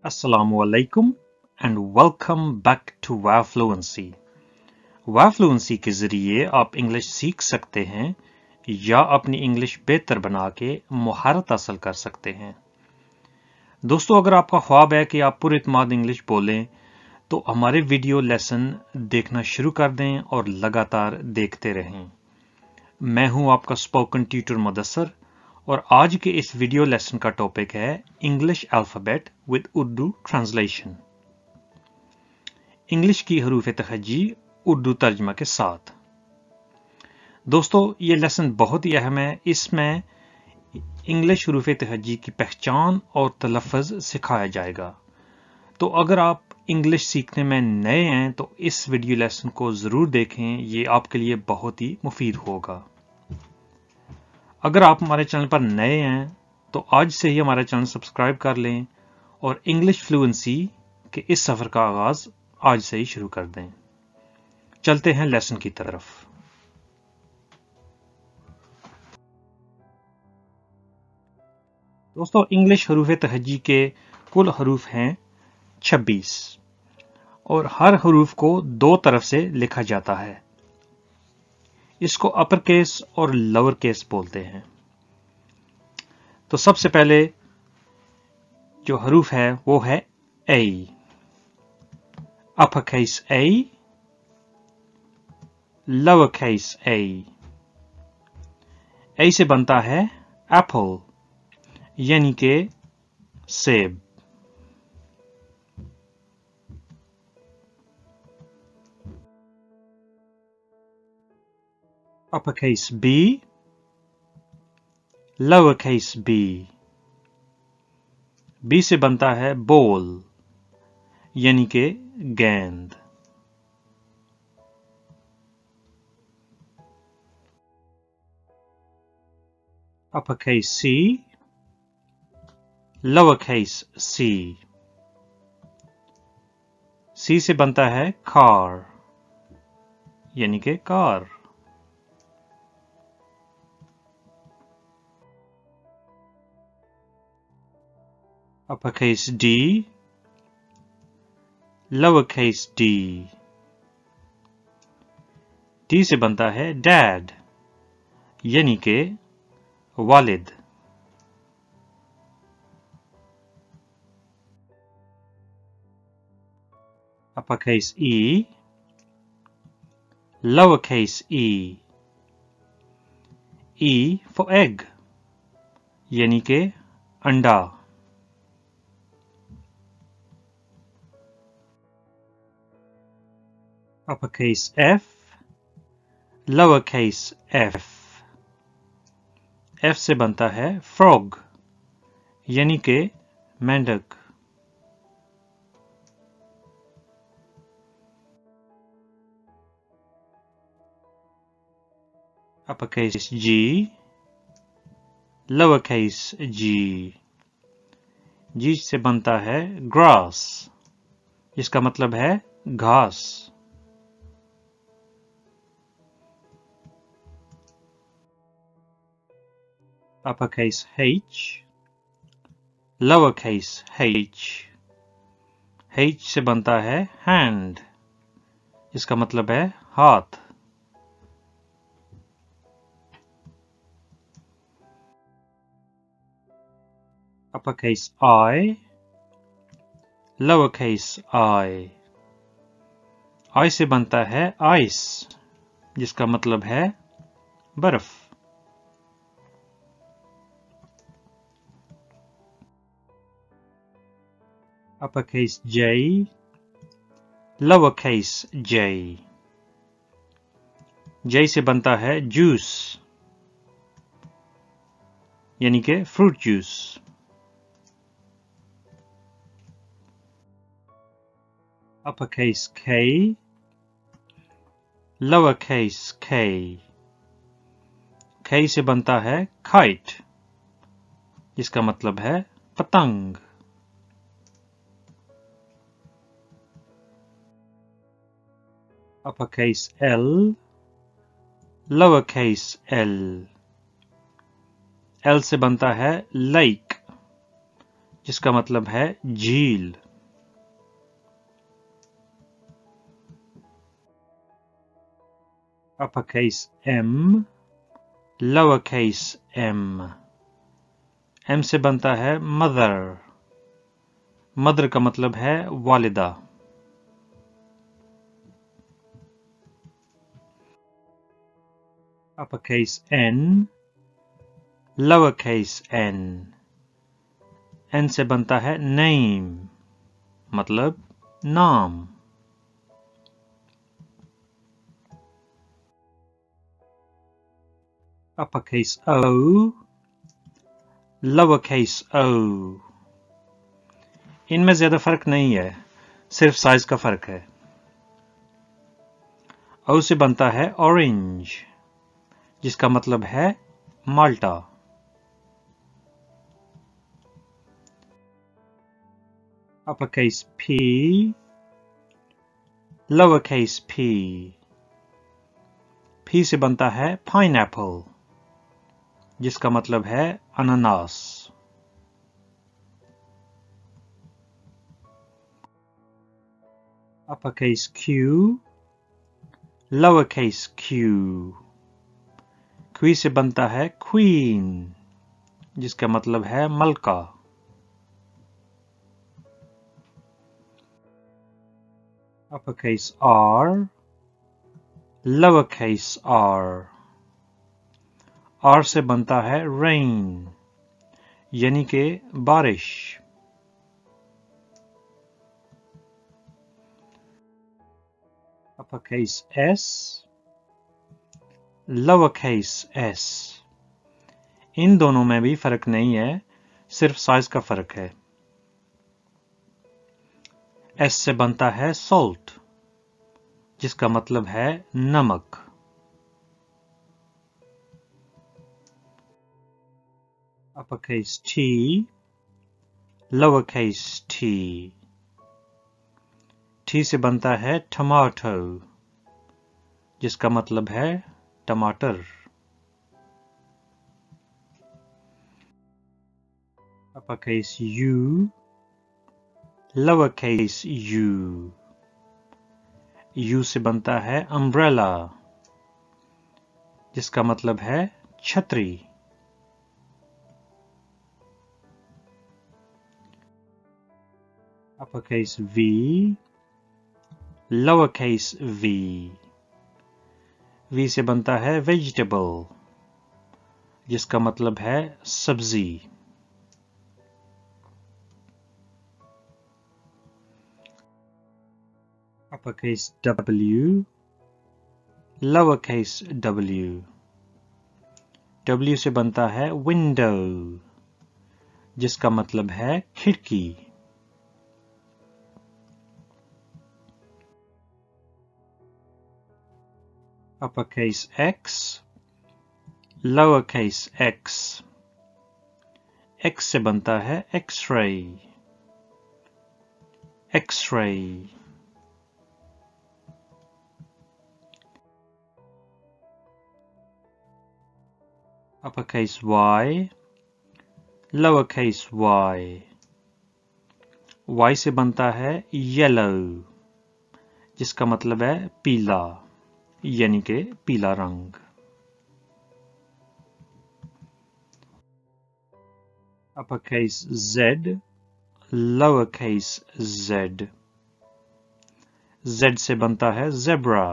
Assalamualaikum and welcome back to wow fluency. Wow fluency के जरिए आप इंग्लिश सीख सकते हैं या अपनी इंग्लिश बेहतर बना के महारत हासिल कर सकते हैं। दोस्तों, अगर आपका ख्वाब है कि आप पुरइत्माद इंग्लिश बोलें तो हमारे वीडियो लेसन देखना शुरू कर दें और लगातार देखते रहें। मैं हूं आपका स्पोकन ट्यूटर मुदस्सर और आज के इस वीडियो लेसन का टॉपिक है English alphabet with Urdu translation. English की हरूफ तहज्जी उर्दू तर्जमा के साथ। दोस्तों, ये लेसन बहुत ही अहम है। इसमें इंग्लिश हरूफ तहज्जी की पहचान और तलफ़्फ़ुज़ सिखाया जाएगा। तो अगर आप इंग्लिश सीखने में नए हैं तो इस वीडियो लेसन को जरूर देखें, ये आपके लिए बहुत ही मुफीद होगा। अगर आप हमारे चैनल पर नए हैं तो आज से ही हमारा चैनल सब्सक्राइब कर लें और इंग्लिश फ्लुएंसी के इस सफर का आगाज आज से ही शुरू कर दें। चलते हैं लेसन की तरफ। दोस्तों, इंग्लिश हरूफ तहज्जी के कुल हरूफ हैं 26 और हर हरूफ को दो तरफ से लिखा जाता है। इसको अपर केस और लोअर केस बोलते हैं। तो सबसे पहले जो हरूफ है वो है ए, अपर केस ए, लोअर केस ए। ए से बनता है एप्पल यानी के सेब। uppercase B, lowercase b। B से बनता है बॉल यानी के गेंद। uppercase C, lowercase c। C से बनता है कार यानी के car. uppercase D, lowercase d। D से बनता है डैड यानी के वालिद। uppercase E, lowercase e। E for egg यानी के अंडा। uppercase F, lowercase f। F से बनता है frog यानी के मेंढक। uppercase G, lowercase g। G से बनता है grass जिसका मतलब है घास। uppercase H, lowercase h। H से बनता है hand इसका मतलब है हाथ। uppercase I, lowercase i। I से बनता है ice जिसका मतलब है बर्फ। uppercase J, lowercase j। J से बनता है जूस यानी के fruit juice. uppercase K, lowercase k। K से बनता है kite जिसका मतलब है पतंग। uppercase L, lowercase l। L से बनता है lake जिसका मतलब है झील। uppercase M, lowercase m। M से बनता है मदर। मदर का मतलब है वालिदा। uppercase N, lowercase n। N से बनता है name, मतलब नाम। uppercase O, lowercase o। इनमें ज्यादा फर्क नहीं है, सिर्फ साइज का फर्क है। O से बनता है ऑरेंज, जिसका मतलब है माल्टा। uppercase P, lowercase p। P से बनता है पाइनएप्पल, जिसका मतलब है अनानास। uppercase Q, lowercase q। Q से बनता है क्वीन, जिसका मतलब है मलका। uppercase R, lowercase r। R से बनता है रेन, यानी कि बारिश। uppercase S, lowercase s। इन दोनों में भी फर्क नहीं है, सिर्फ साइज का फर्क है। S से बनता है सॉल्ट, जिसका मतलब है नमक। uppercase T, lowercase t। T से बनता है टमाटो, जिसका मतलब है टमाटर। uppercase U, lowercase u। U से बनता है अम्ब्रेला, जिसका मतलब है छतरी। uppercase V, lowercase v। V से बनता है वेजिटेबल, जिसका मतलब है सब्जी। uppercase W, lowercase w। W से बनता है विंडो, जिसका मतलब है खिड़की। uppercase X, lowercase x। X से बनता है x-ray, x-ray. uppercase Y, lowercase y। Y से बनता है येलो, जिसका मतलब है पीला, यानी कि पीला रंग। uppercase Z, lowercase z। Z से बनता है ज़ेब्रा,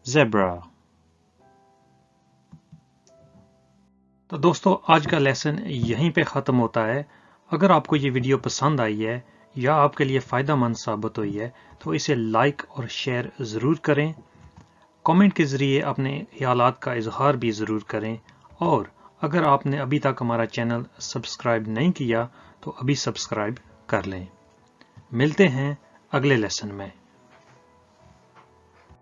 ज़ेब्रा। तो दोस्तों, आज का लेसन यहीं पे ख़त्म होता है। अगर आपको ये वीडियो पसंद आई है या आपके लिए फ़ायदेमंद साबित हुई है तो इसे लाइक और शेयर ज़रूर करें। कमेंट के ज़रिए अपने ख्यालात का इजहार भी ज़रूर करें। और अगर आपने अभी तक हमारा चैनल सब्सक्राइब नहीं किया तो अभी सब्सक्राइब कर लें। मिलते हैं अगले लेसन में।